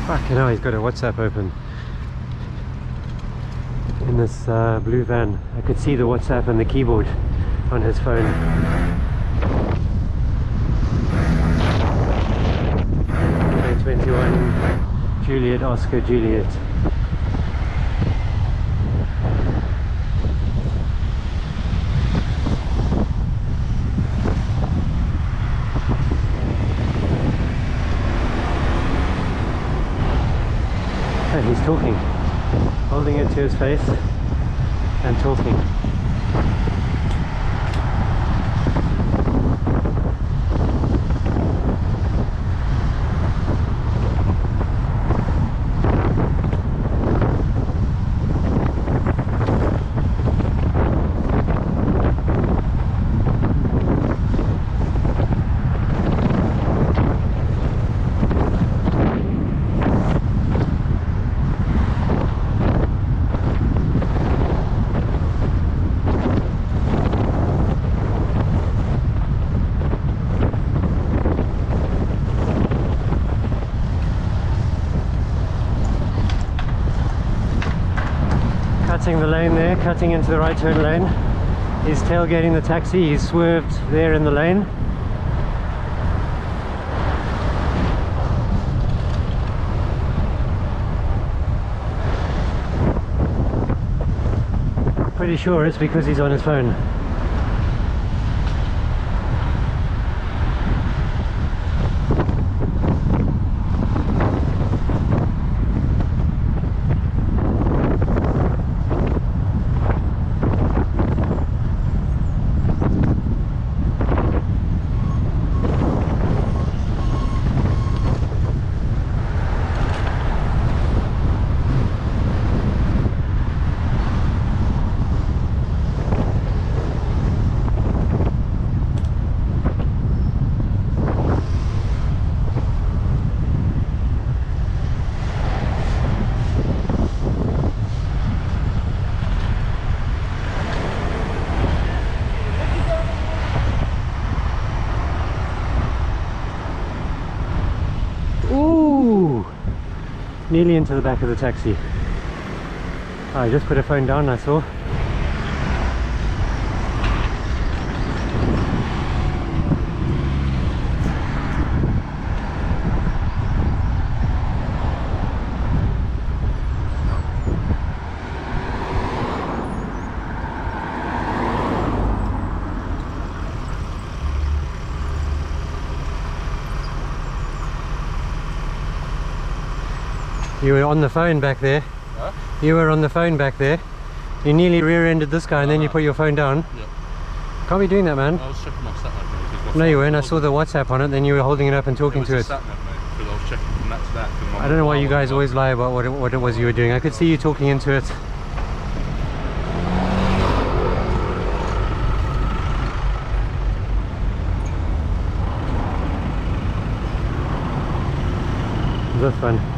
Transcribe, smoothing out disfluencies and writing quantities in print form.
Fucking hell, he's got a WhatsApp open in this blue van. I could see the WhatsApp and the keyboard on his phone. MA21 Juliet Oscar Juliet. And he's talking, holding it to his face and talking. Cutting the lane there, cutting into the right turn lane. He's tailgating the taxi, he's swerved there in the lane. Pretty sure it's because he's on his phone. Nearly into the back of the taxi. I just put her phone down, I saw. You were on the phone back there. Huh? You were on the phone back there. You nearly rear-ended this guy and then you put your phone down. Yep. Can't be doing that, man. I was checking my sat nav, mate. No, you weren't. I saw the WhatsApp on it, then you were holding it up and talking to it. Sat nav, mate, because I was checking from that to that. I don't know why you guys always lie about what it was you were doing. I could see you talking into it. This one.